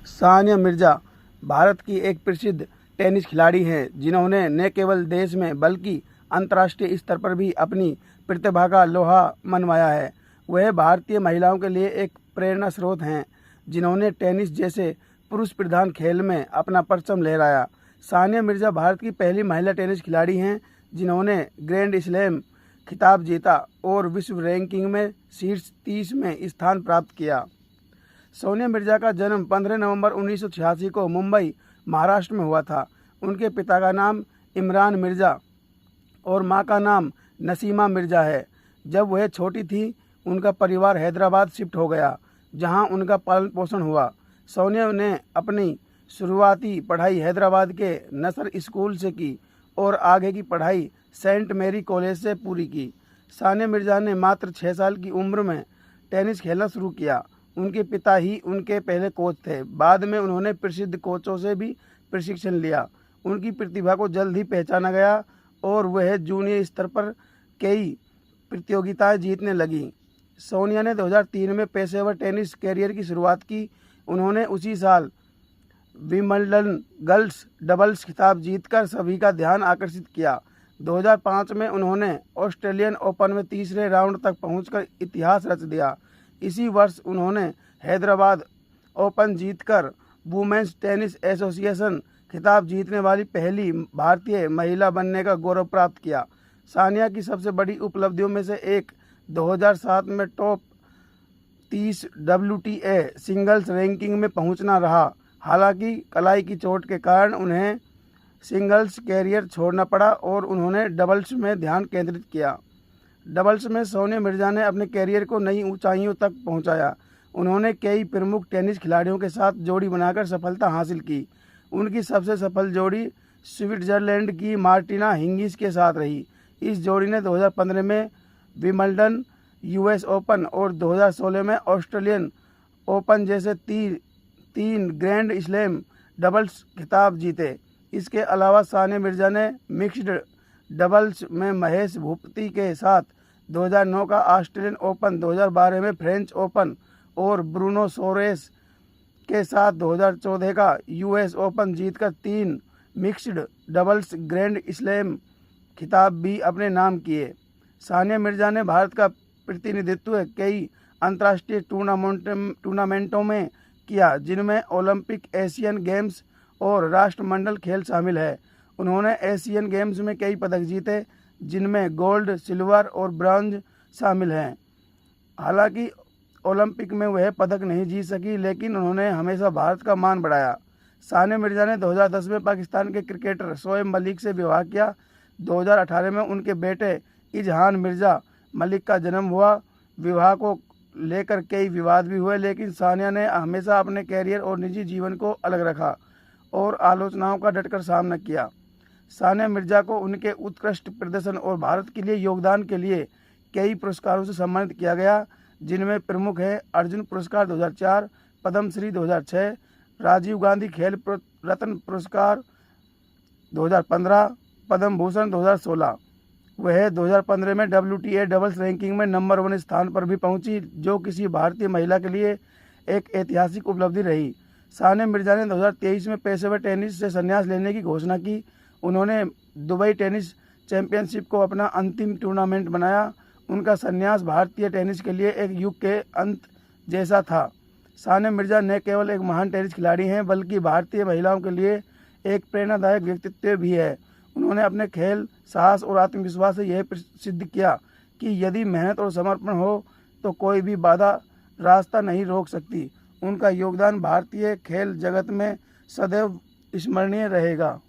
सानिया मिर्ज़ा भारत की एक प्रसिद्ध टेनिस खिलाड़ी हैं जिन्होंने न केवल देश में बल्कि अंतर्राष्ट्रीय स्तर पर भी अपनी प्रतिभा का लोहा मनवाया है। वह भारतीय महिलाओं के लिए एक प्रेरणा स्रोत हैं जिन्होंने टेनिस जैसे पुरुष प्रधान खेल में अपना परचम लहराया। सानिया मिर्ज़ा भारत की पहली महिला टेनिस खिलाड़ी हैं जिन्होंने ग्रैंड स्लैम खिताब जीता और विश्व रैंकिंग में शीर्ष 30 में स्थान प्राप्त किया। सानिया मिर्ज़ा का जन्म 15 नवंबर 1986 को मुंबई, महाराष्ट्र में हुआ था। उनके पिता का नाम इमरान मिर्ज़ा और मां का नाम नसीमा मिर्ज़ा है। जब वह छोटी थी, उनका परिवार हैदराबाद शिफ्ट हो गया, जहां उनका पालन पोषण हुआ। सानिया ने अपनी शुरुआती पढ़ाई हैदराबाद के नसर स्कूल से की और आगे की पढ़ाई सेंट मैरी कॉलेज से पूरी की। सानिया मिर्ज़ा ने मात्र 6 साल की उम्र में टेनिस खेलना शुरू किया। उनके पिता ही उनके पहले कोच थे। बाद में उन्होंने प्रसिद्ध कोचों से भी प्रशिक्षण लिया। उनकी प्रतिभा को जल्द ही पहचाना गया और वह जूनियर स्तर पर कई प्रतियोगिताएं जीतने लगी। सानिया ने 2003 में पेशेवर टेनिस कैरियर की शुरुआत की। उन्होंने उसी साल विंबलडन गर्ल्स डबल्स खिताब जीतकर सभी का ध्यान आकर्षित किया। 2005 में उन्होंने ऑस्ट्रेलियन ओपन में तीसरे राउंड तक पहुंचकर इतिहास रच दिया। इसी वर्ष उन्होंने हैदराबाद ओपन जीतकर वुमेन्स टेनिस एसोसिएशन खिताब जीतने वाली पहली भारतीय महिला बनने का गौरव प्राप्त किया। सानिया की सबसे बड़ी उपलब्धियों में से एक 2007 में टॉप 30 WTA सिंगल्स रैंकिंग में पहुंचना रहा। हालांकि कलाई की चोट के कारण उन्हें सिंगल्स कैरियर छोड़ना पड़ा और उन्होंने डबल्स में ध्यान केंद्रित किया। डबल्स में सानिया मिर्ज़ा ने अपने कैरियर को नई ऊंचाइयों तक पहुंचाया। उन्होंने कई प्रमुख टेनिस खिलाड़ियों के साथ जोड़ी बनाकर सफलता हासिल की। उनकी सबसे सफल जोड़ी स्विट्जरलैंड की मार्टिना हिंगिस के साथ रही। इस जोड़ी ने 2015 में विंबलडन, US ओपन और 2016 में ऑस्ट्रेलियन ओपन जैसे तीन ग्रैंड स्लैम डबल्स खिताब जीते। इसके अलावा सानिया मिर्ज़ा ने मिक्स्ड डबल्स में महेश भूपति के साथ 2009 का ऑस्ट्रेलियन ओपन, 2012 में फ्रेंच ओपन और ब्रूनो सोरेस के साथ 2014 का US ओपन जीतकर 3 मिक्स्ड डबल्स ग्रैंड स्लैम खिताब भी अपने नाम किए। सानिया मिर्ज़ा ने भारत का प्रतिनिधित्व कई अंतर्राष्ट्रीय टूर्नामेंटों में किया, जिनमें ओलंपिक, एशियन गेम्स और राष्ट्रमंडल खेल शामिल है। उन्होंने एशियन गेम्स में कई पदक जीते, जिनमें गोल्ड, सिल्वर और ब्रॉन्ज शामिल हैं। हालांकि ओलंपिक में वह पदक नहीं जीत सकी, लेकिन उन्होंने हमेशा भारत का मान बढ़ाया। सानिया मिर्ज़ा ने 2010 में पाकिस्तान के क्रिकेटर शोएब मलिक से विवाह किया। 2018 में उनके बेटे इजहान मिर्ज़ा मलिक का जन्म हुआ। विवाह को लेकर कई विवाद भी हुए, लेकिन सानिया ने हमेशा अपने कैरियर और निजी जीवन को अलग रखा और आलोचनाओं का डटकर सामना किया। सानिया मिर्ज़ा को उनके उत्कृष्ट प्रदर्शन और भारत के लिए योगदान के लिए कई पुरस्कारों से सम्मानित किया गया, जिनमें प्रमुख है अर्जुन पुरस्कार 2004, पद्मश्री 2006, राजीव गांधी खेल रत्न पुरस्कार 2015, पद्म भूषण 2016। वह 2015 में WTA डबल्स रैंकिंग में नंबर 1 स्थान पर भी पहुंची, जो किसी भारतीय महिला के लिए एक ऐतिहासिक उपलब्धि रही। सानिया मिर्ज़ा ने 2023 में पेशेवर टेनिस से संन्यास लेने की घोषणा की। उन्होंने दुबई टेनिस चैंपियनशिप को अपना अंतिम टूर्नामेंट बनाया। उनका संन्यास भारतीय टेनिस के लिए एक युग के अंत जैसा था। सानिया मिर्ज़ा न केवल एक महान टेनिस खिलाड़ी हैं, बल्कि भारतीय महिलाओं के लिए एक प्रेरणादायक व्यक्तित्व भी है। उन्होंने अपने खेल, साहस और आत्मविश्वास से यह सिद्ध किया कि यदि मेहनत और समर्पण हो तो कोई भी बाधा रास्ता नहीं रोक सकती। उनका योगदान भारतीय खेल जगत में सदैव स्मरणीय रहेगा।